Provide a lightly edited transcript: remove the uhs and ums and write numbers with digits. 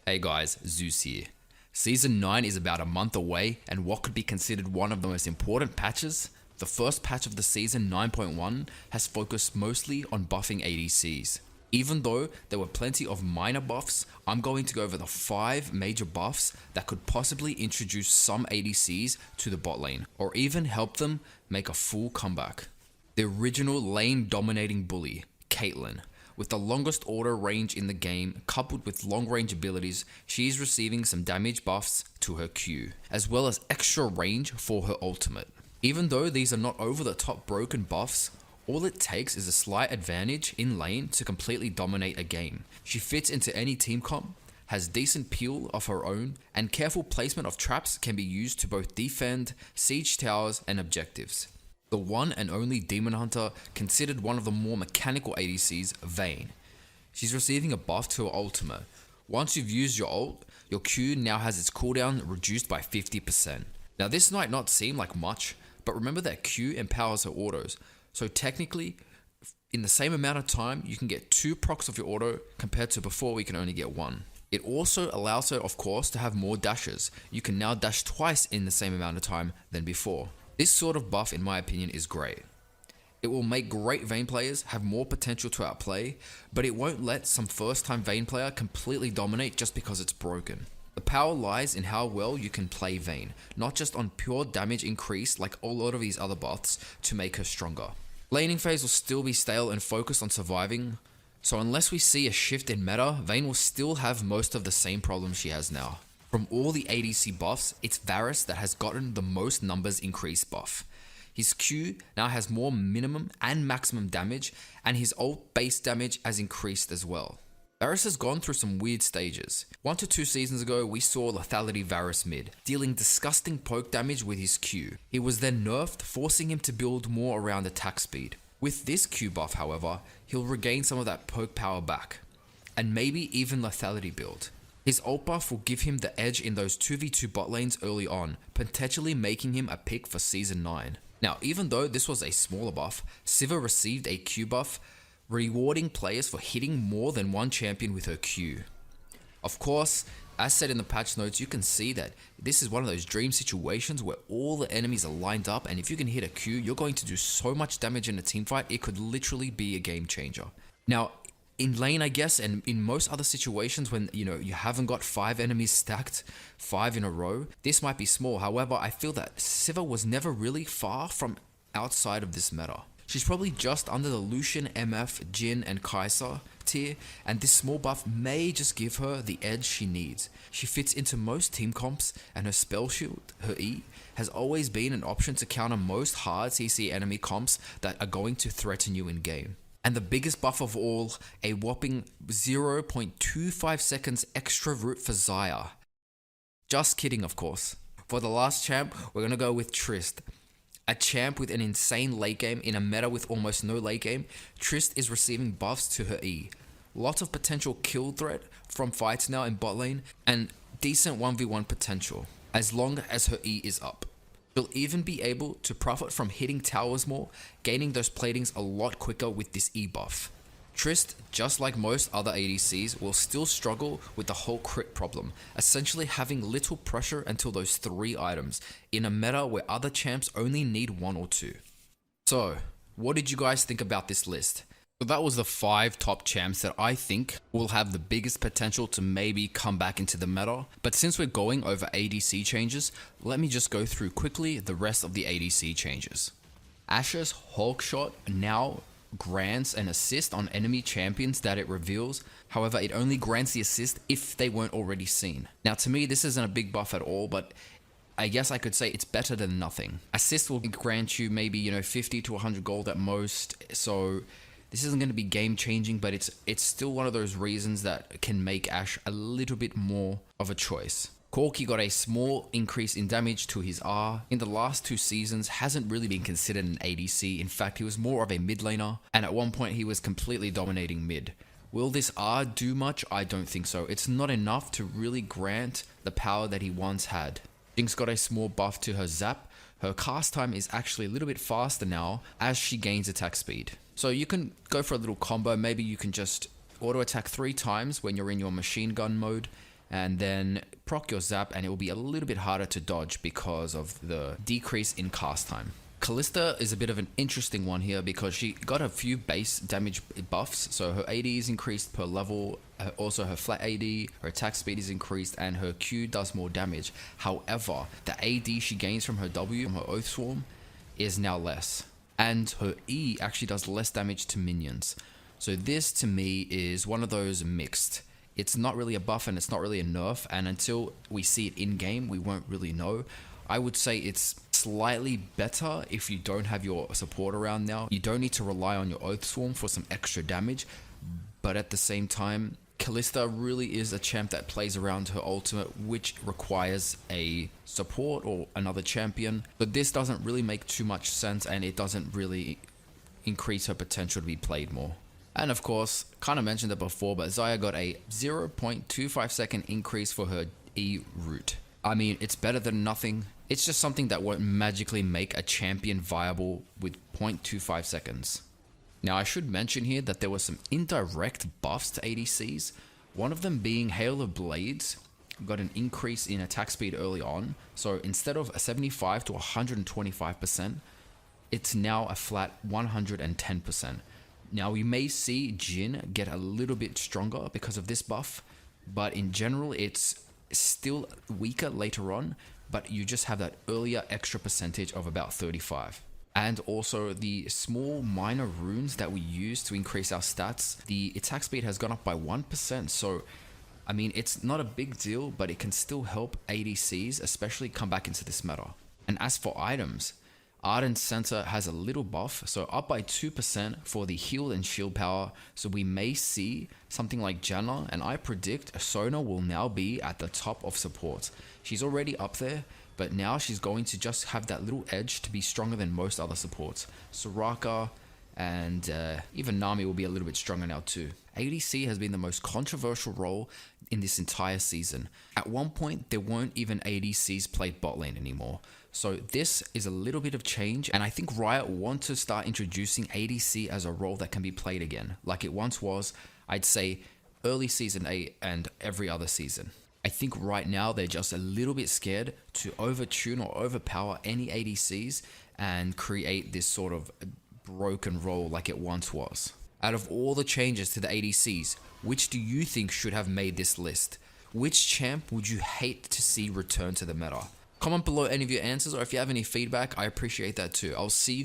Hey guys, Zeus here. Season 9 is about a month away, and what could be considered one of the most important patches, the first patch of the season 9.1 has focused mostly on buffing ADCs. Even though there were plenty of minor buffs, I'm going to go over the 5 major buffs that could possibly introduce some ADCs to the bot lane, or even help them make a full comeback. The original lane dominating bully, Caitlyn. With the longest auto range in the game, coupled with long range abilities, she is receiving some damage buffs to her Q, as well as extra range for her ultimate. Even though these are not over the top broken buffs, all it takes is a slight advantage in lane to completely dominate a game. She fits into any team comp, has decent peel of her own, and careful placement of traps can be used to both defend, siege towers, and objectives. The one and only Demon Hunter, considered one of the more mechanical ADCs, Vayne. She's receiving a buff to her ultimate. Once you've used your ult, your Q now has its cooldown reduced by 50%. Now this might not seem like much, but remember that Q empowers her autos, so technically, in the same amount of time, you can get 2 procs of your auto compared to before we can only get 1. It also allows her, of course, to have more dashes. You can now dash twice in the same amount of time than before. This sort of buff, in my opinion, is great. It will make great Vayne players have more potential to outplay, but it won't let some first-time Vayne player completely dominate just because it's broken. The power lies in how well you can play Vayne, not just on pure damage increase like a lot of these other buffs to make her stronger. Laning phase will still be stale and focused on surviving, so unless we see a shift in meta, Vayne will still have most of the same problems she has now. From all the ADC buffs, it's Varus that has gotten the most numbers increase buff. His Q now has more minimum and maximum damage, and his ult base damage has increased as well. Varus has gone through some weird stages. 1 to 2 seasons ago, we saw Lethality Varus mid, dealing disgusting poke damage with his Q. He was then nerfed, forcing him to build more around attack speed. With this Q buff, however, he'll regain some of that poke power back, and maybe even Lethality build. His ult buff will give him the edge in those 2v2 bot lanes early on, potentially making him a pick for Season 9. Now, even though this was a smaller buff, Sivir received a Q buff, rewarding players for hitting more than one champion with her Q. Of course, as said in the patch notes, you can see that this is one of those dream situations where all the enemies are lined up, and if you can hit a Q, you're going to do so much damage in a teamfight, it could literally be a game changer. Now, in lane, I guess, and in most other situations when, you haven't got 5 enemies stacked, 5 in a row, this might be small. However, I feel that Sivir was never really far from outside of this meta. She's probably just under the Lucian, MF, Jhin, and Kai'Sa tier, and this small buff may just give her the edge she needs. She fits into most team comps, and her spell shield, her E, has always been an option to counter most hard CC enemy comps that are going to threaten you in game. And the biggest buff of all, a whopping 0.25 seconds extra root for Xayah. Just kidding, of course. For the last champ, we're going to go with Trist. A champ with an insane late game in a meta with almost no late game, Trist is receiving buffs to her E. Lots of potential kill threat from fights now in bot lane, and decent 1v1 potential, as long as her E is up. She'll even be able to profit from hitting towers more, gaining those platings a lot quicker with this E buff. Trist, just like most other ADCs, will still struggle with the whole crit problem, essentially having little pressure until those 3 items, in a meta where other champs only need 1 or 2. So, what did you guys think about this list? So that was the 5 top champs that I think will have the biggest potential to maybe come back into the meta. But since we're going over ADC changes, let me just go through quickly the rest of the ADC changes. Ashe's Hulk Shot now grants an assist on enemy champions that it reveals. However, it only grants the assist if they weren't already seen. Now to me, this isn't a big buff at all, but I guess I could say it's better than nothing. Assist will grant you maybe, 50 to 100 gold at most, so this isn't going to be game changing, but it's still one of those reasons that can make Ashe a little bit more of a choice. Corki got a small increase in damage to his R. In the last 2 seasons, hasn't really been considered an ADC. In fact, he was more of a mid laner, and at one point he was completely dominating mid. Will this R do much? I don't think so. It's not enough to really grant the power that he once had. Jinx got a small buff to her Zap. Her cast time is actually a little bit faster now as she gains attack speed. So you can go for a little combo. Maybe you can just auto attack 3 times when you're in your machine gun mode, and then proc your zap, and it will be a little bit harder to dodge because of the decrease in cast time. Callista is a bit of an interesting one here because she got a few base damage buffs. So her AD is increased per level, also her flat AD, her attack speed is increased, and her Q does more damage. However, the AD she gains from her W, from her Oath Swarm, is now less. And her E actually does less damage to minions. So this to me is one of those mixed. It's not really a buff and it's not really a nerf, and until we see it in game, we won't really know. I would say it's slightly better if you don't have your support around now. You don't need to rely on your Oath Swarm for some extra damage, but at the same time, Callista really is a champ that plays around her ultimate, which requires a support or another champion. But this doesn't really make too much sense, and it doesn't really increase her potential to be played more. And of course, kind of mentioned it before, but Xayah got a 0.25 second increase for her E root. I mean, it's better than nothing. It's just something that won't magically make a champion viable with 0.25 seconds. Now, I should mention here that there were some indirect buffs to ADCs. One of them being Hail of Blades got an increase in attack speed early on. So instead of a 75 to 125%, it's now a flat 110%. Now, we may see Jhin get a little bit stronger because of this buff, but in general, it's still weaker later on, but you just have that earlier extra percentage of about 35. And also the small minor runes that we use to increase our stats, the attack speed has gone up by 1%. So, I mean, it's not a big deal, but it can still help ADCs, especially come back into this meta. And as for items, Ardent Center has a little buff, so up by 2% for the heal and shield power. So we may see something like Janna, and I predict Sona will now be at the top of support. She's already up there, but now she's going to just have that little edge to be stronger than most other supports. Soraka and even Nami will be a little bit stronger now too. ADC has been the most controversial role in this entire season. At one point, there weren't even ADCs played bot lane anymore. So this is a little bit of change, and I think Riot want to start introducing ADC as a role that can be played again, like it once was, I'd say, early Season 8 and every other season. I think right now they're just a little bit scared to overtune or overpower any ADCs and create this sort of broken role like it once was. Out of all the changes to the ADCs, which do you think should have made this list? Which champ would you hate to see return to the meta? Comment below any of your answers, or if you have any feedback, I appreciate that too. I'll see you guys.